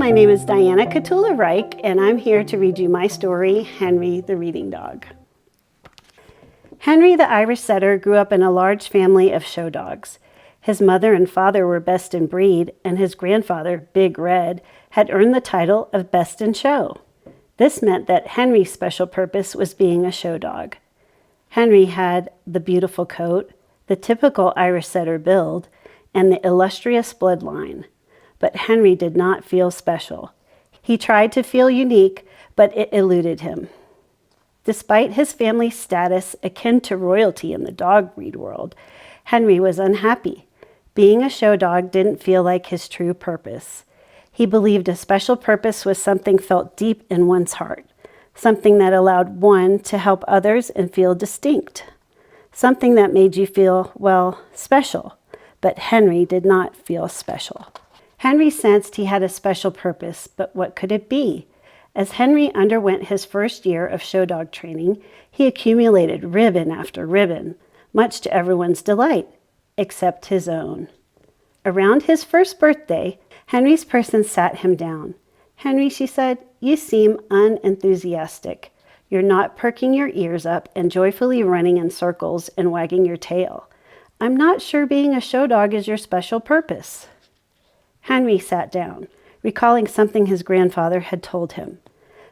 my name is Diana Catula Reich, and I'm here to read you my story, Henry the Reading Dog. Henry the Irish setter grew up in a large family of show dogs. His mother and father were best in breed, and his grandfather, Big Red, had earned the title of best in show. This meant that Henry's special purpose was being a show dog. Henry had the beautiful coat, the typical Irish setter build, and the illustrious bloodline. But Henry did not feel special. He tried to feel unique, but it eluded him. Despite his family's status akin to royalty in the dog breed world, Henry was unhappy. Being a show dog didn't feel like his true purpose. He believed a special purpose was something felt deep in one's heart, something that allowed one to help others and feel distinct, something that made you feel, well, special. But Henry did not feel special. Henry sensed he had a special purpose, but what could it be? As Henry underwent his first year of show dog training, he accumulated ribbon after ribbon, much to everyone's delight, except his own. Around his first birthday, Henry's person sat him down. "Henry," she said, "you seem unenthusiastic. You're not perking your ears up and joyfully running in circles and wagging your tail. I'm not sure being a show dog is your special purpose." Henry sat down, recalling something his grandfather had told him.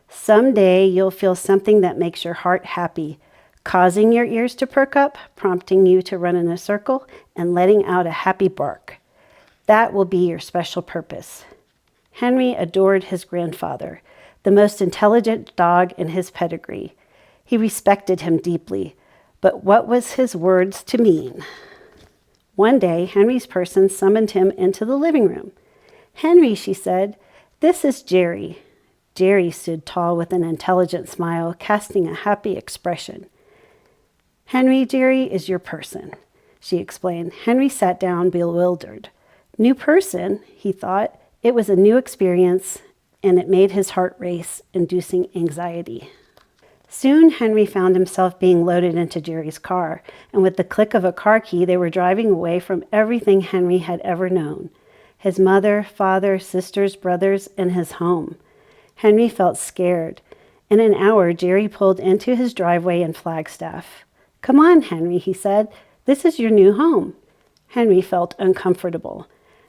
"Someday you'll feel something that makes your heart happy, causing your ears to perk up, prompting you to run in a circle, and letting out a happy bark. That will be your special purpose." Henry adored his grandfather, the most intelligent dog in his pedigree. He respected him deeply, but what was his words to mean? One day, Henry's person summoned him into the living room. "Henry," she said, "this is Jerry." Jerry stood tall with an intelligent smile, casting a happy expression. "Henry, Jerry is your person," she explained. Henry sat down bewildered. New person, he thought. It was a new experience, and it made his heart race, inducing anxiety. Soon, Henry found himself being loaded into Jerry's car, and with the click of a car key, they were driving away from everything Henry had ever known: his mother, father, sisters, brothers, and his home. Henry felt scared. In an hour, Jerry pulled into his driveway in Flagstaff. "Come on, Henry," he said. "This is your new home." Henry felt uncomfortable.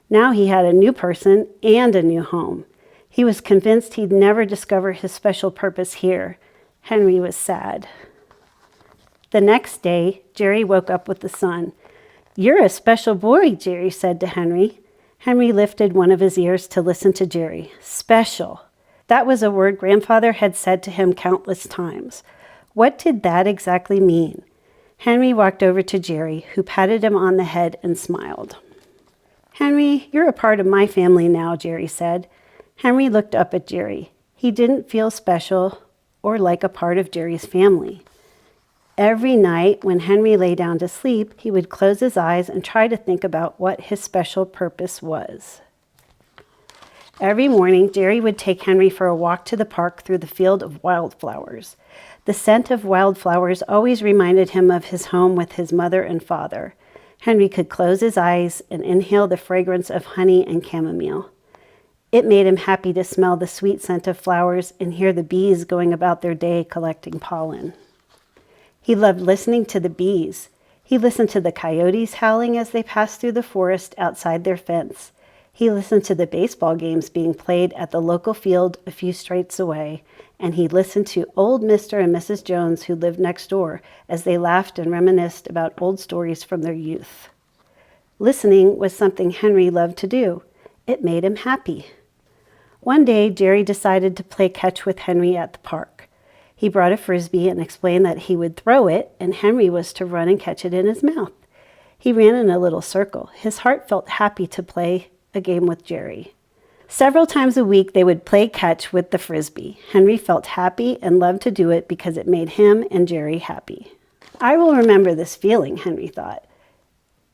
Now he had a new person and a new home. He was convinced he'd never discover his special purpose here. Henry was sad. The next day, Jerry woke up with the sun. "You're a special boy," Jerry said to Henry. Henry lifted one of his ears to listen to Jerry. Special. That was a word Grandfather had said to him countless times. What did that exactly mean? Henry walked over to Jerry, who patted him on the head and smiled. "Henry, you're a part of my family now," Jerry said. Henry looked up at Jerry. He didn't feel special or like a part of Jerry's family. Every night when Henry lay down to sleep, he would close his eyes and try to think about what his special purpose was. Every morning, Jerry would take Henry for a walk to the park through the field of wildflowers. The scent of wildflowers always reminded him of his home with his mother and father. Henry could close his eyes and inhale the fragrance of honey and chamomile. It made him happy to smell the sweet scent of flowers and hear the bees going about their day collecting pollen. He loved listening to the bees. He listened to the coyotes howling as they passed through the forest outside their fence. He listened to the baseball games being played at the local field a few streets away, and he listened to old Mr. and Mrs. Jones, who lived next door, as they laughed and reminisced about old stories from their youth. Listening was something Henry loved to do. It made him happy. One day, Jerry decided to play catch with Henry at the park. He brought a frisbee and explained that he would throw it, and Henry was to run and catch it in his mouth. He ran in a little circle. His heart felt happy to play a game with Jerry. Several times a week, they would play catch with the frisbee. Henry felt happy and loved to do it because it made him and Jerry happy. "I will remember this feeling," Henry thought.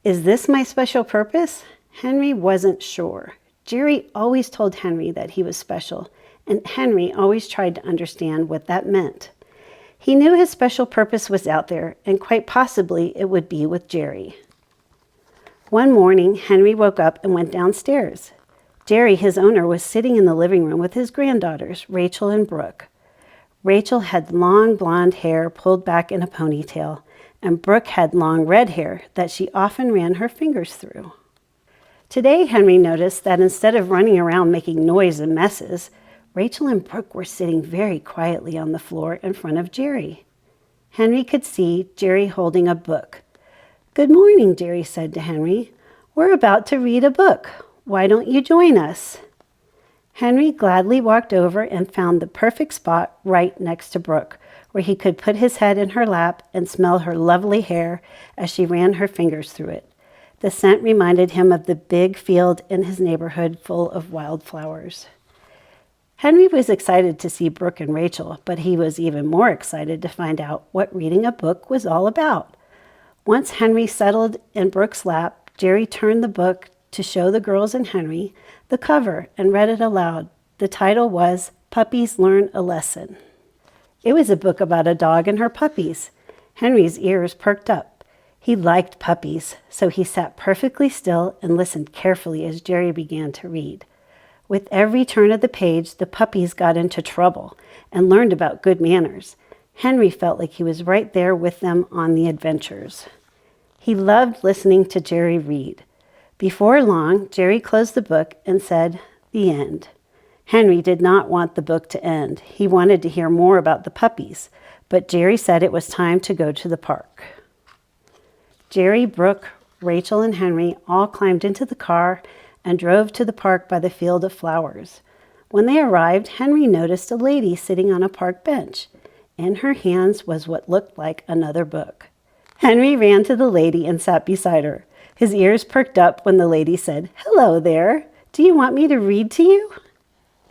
"Is this my special purpose?" Henry wasn't sure. Jerry always told Henry that he was special, and Henry always tried to understand what that meant. He knew his special purpose was out there, and quite possibly it would be with Jerry. One morning, Henry woke up and went downstairs. Jerry, his owner, was sitting in the living room with his granddaughters, Rachel and Brooke. Rachel had long blonde hair pulled back in a ponytail, and Brooke had long red hair that she often ran her fingers through. Today, Henry noticed that instead of running around making noise and messes, Rachel and Brooke were sitting very quietly on the floor in front of Jerry. Henry could see Jerry holding a book. "Good morning," Jerry said to Henry. "We're about to read a book. Why don't you join us?" Henry gladly walked over and found the perfect spot right next to Brooke, where he could put his head in her lap and smell her lovely hair as she ran her fingers through it. The scent reminded him of the big field in his neighborhood full of wildflowers. Henry was excited to see Brooke and Rachel, but he was even more excited to find out what reading a book was all about. Once Henry settled in Brooke's lap, Jerry turned the book to show the girls and Henry the cover and read it aloud. The title was Puppies Learn a Lesson. It was a book about a dog and her puppies. Henry's ears perked up. He liked puppies, so he sat perfectly still and listened carefully as Jerry began to read. With every turn of the page, the puppies got into trouble and learned about good manners. Henry felt like he was right there with them on the adventures. He loved listening to Jerry read. Before long, Jerry closed the book and said, "The end." Henry did not want the book to end. He wanted to hear more about the puppies, but Jerry said it was time to go to the park. Jerry, Brooke, Rachel, and Henry all climbed into the car and drove to the park by the field of flowers. When they arrived, Henry noticed a lady sitting on a park bench. In her hands was what looked like another book. Henry ran to the lady and sat beside her. His ears perked up when the lady said, "Hello there. Do you want me to read to you?"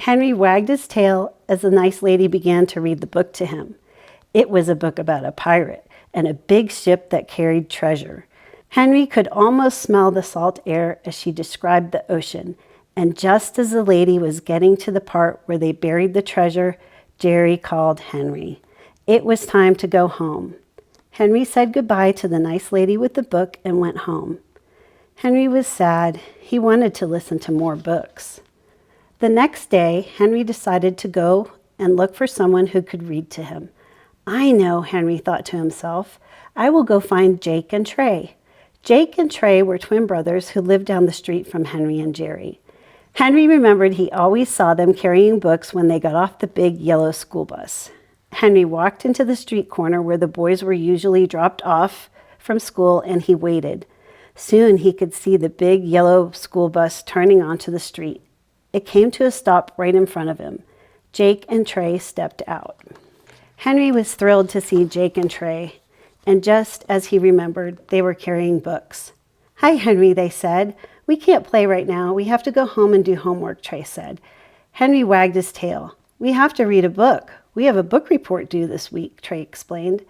Henry wagged his tail as the nice lady began to read the book to him. It was a book about a pirate and a big ship that carried treasure. Henry could almost smell the salt air as she described the ocean, and just as the lady was getting to the part where they buried the treasure, Jerry called Henry. It was time to go home. Henry said goodbye to the nice lady with the book and went home. Henry was sad. He wanted to listen to more books. The next day, Henry decided to go and look for someone who could read to him. "I know," Henry thought to himself. "I will go find Jake and Trey." Jake and Trey were twin brothers who lived down the street from Henry and Jerry. Henry remembered he always saw them carrying books when they got off the big yellow school bus. Henry walked into the street corner where the boys were usually dropped off from school, and he waited. Soon he could see the big yellow school bus turning onto the street. It came to a stop right in front of him. Jake and Trey stepped out. Henry was thrilled to see Jake and Trey, and just as he remembered, they were carrying books. "Hi, Henry," they said. "We can't play right now. We have to go home and do homework," Trey said. Henry wagged his tail. "We have to read a book. We have a book report due this week," Trey explained.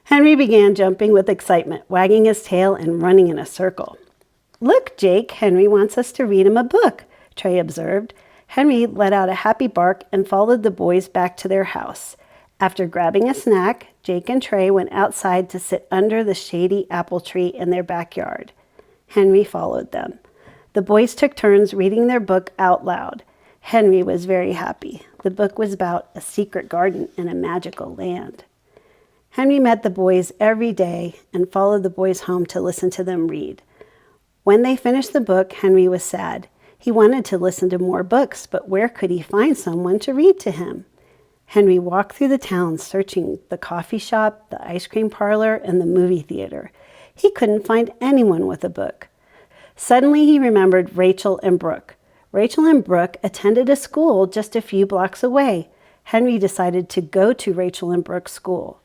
Henry began jumping with excitement, wagging his tail and running in a circle. "Look, Jake, Henry wants us to read him a book," Trey observed. Henry let out a happy bark and followed the boys back to their house. After grabbing a snack, Jake and Trey went outside to sit under the shady apple tree in their backyard. Henry followed them. The boys took turns reading their book out loud. Henry was very happy. The book was about a secret garden in a magical land. Henry met the boys every day and followed the boys home to listen to them read. When they finished the book, Henry was sad. He wanted to listen to more books, but where could he find someone to read to him? Henry walked through the town searching the coffee shop, the ice cream parlor, and the movie theater. He couldn't find anyone with a book. Suddenly he remembered Rachel and Brooke. Rachel and Brooke attended a school just a few blocks away. Henry decided to go to Rachel and Brooke's school.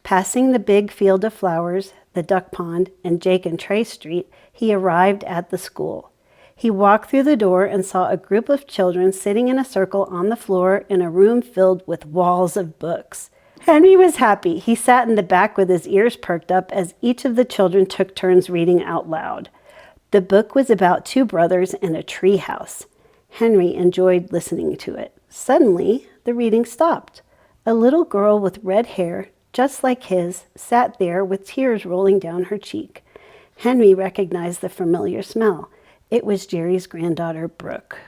Passing the big field of flowers, the duck pond, and Jake and Trey Street, he arrived at the school. He walked through the door and saw a group of children sitting in a circle on the floor in a room filled with walls of books. Henry was happy. He sat in the back with his ears perked up as each of the children took turns reading out loud. The book was about two brothers in a tree house. Henry enjoyed listening to it. Suddenly, the reading stopped. A little girl with red hair, just like his, sat there with tears rolling down her cheek. Henry recognized the familiar smell. It was Jerry's granddaughter, Brooke.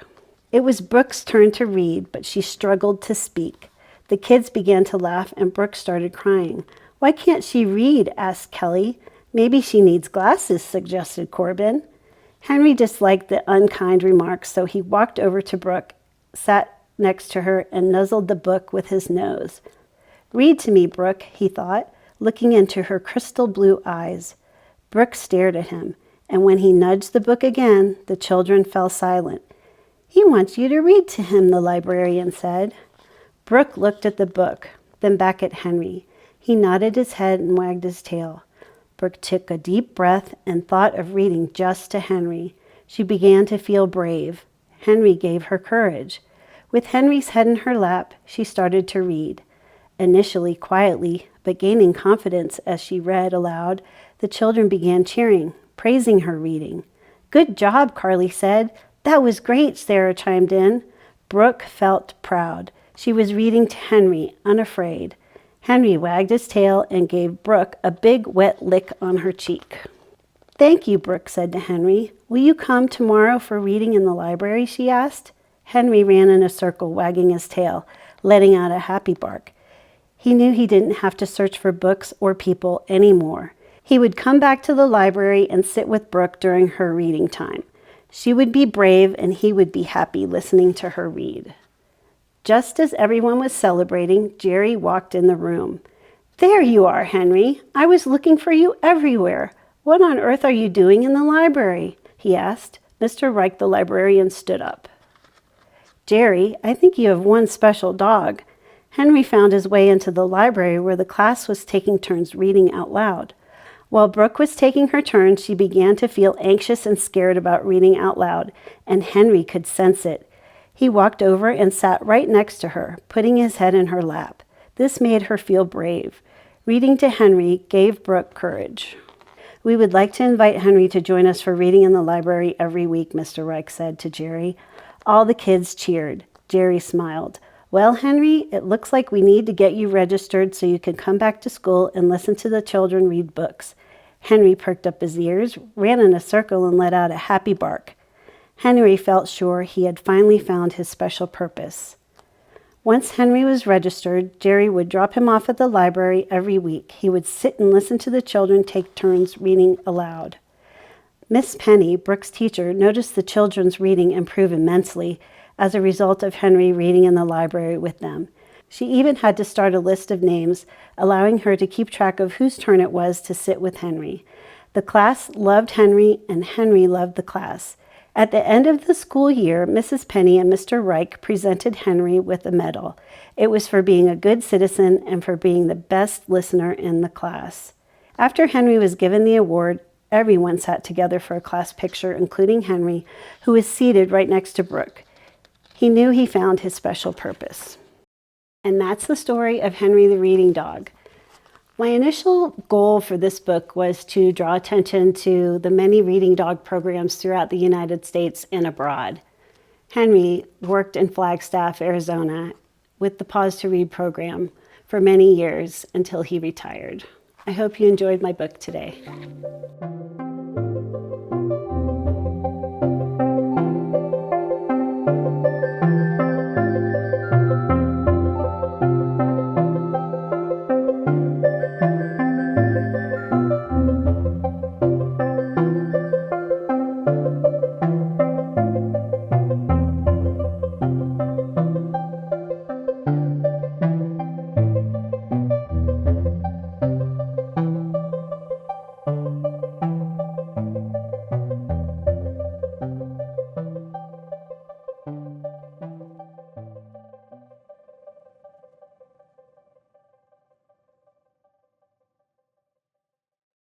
It was Brooke's turn to read, but she struggled to speak. The kids began to laugh and Brooke started crying. "Why can't she read?" asked Kelly. "Maybe she needs glasses," suggested Corbin. Henry disliked the unkind remarks, so he walked over to Brooke, sat next to her, and nuzzled the book with his nose. "Read to me, Brooke," he thought, looking into her crystal blue eyes. Brooke stared at him, and when he nudged the book again, the children fell silent. "He wants you to read to him," the librarian said. Brooke looked at the book, then back at Henry. He nodded his head and wagged his tail. Brooke took a deep breath and thought of reading just to Henry. She began to feel brave. Henry gave her courage. With Henry's head in her lap, she started to read. Initially quietly, but gaining confidence as she read aloud, the children began cheering, praising her reading. "Good job," Carly said. "That was great," Sarah chimed in. Brooke felt proud. She was reading to Henry, unafraid. Henry wagged his tail and gave Brooke a big wet lick on her cheek. "Thank you," Brooke said to Henry. "Will you come tomorrow for reading in the library?" she asked. Henry ran in a circle, wagging his tail, letting out a happy bark. He knew he didn't have to search for books or people anymore. He would come back to the library and sit with Brooke during her reading time. She would be brave and he would be happy listening to her read. Just as everyone was celebrating, Jerry walked in the room. "There you are, Henry. I was looking for you everywhere. What on earth are you doing in the library?" he asked. Mr. Reich, the librarian, stood up. "Jerry, I think you have one special dog." Henry found his way into the library where the class was taking turns reading out loud. While Brooke was taking her turn, she began to feel anxious and scared about reading out loud, and Henry could sense it. He walked over and sat right next to her, putting his head in her lap. This made her feel brave. Reading to Henry gave Brooke courage. "We would like to invite Henry to join us for reading in the library every week," Mr. Reich said to Jerry. All the kids cheered. Jerry smiled. "Well, Henry, it looks like we need to get you registered so you can come back to school and listen to the children read books." Henry perked up his ears, ran in a circle, and let out a happy bark. Henry felt sure he had finally found his special purpose. Once Henry was registered, Jerry would drop him off at the library every week. He would sit and listen to the children take turns reading aloud. Miss Penny, Brooke's teacher, noticed the children's reading improve immensely as a result of Henry reading in the library with them. She even had to start a list of names, allowing her to keep track of whose turn it was to sit with Henry. The class loved Henry, and Henry loved the class. At the end of the school year, Mrs. Penny and Mr. Reich presented Henry with a medal. It was for being a good citizen and for being the best listener in the class. After Henry was given the award, everyone sat together for a class picture, including Henry, who was seated right next to Brooke. He knew he found his special purpose. And that's the story of Henry the Reading Dog. My initial goal for this book was to draw attention to the many reading dog programs throughout the United States and abroad. Henry worked in Flagstaff, Arizona, with the Pause to Read program for many years until he retired. I hope you enjoyed my book today.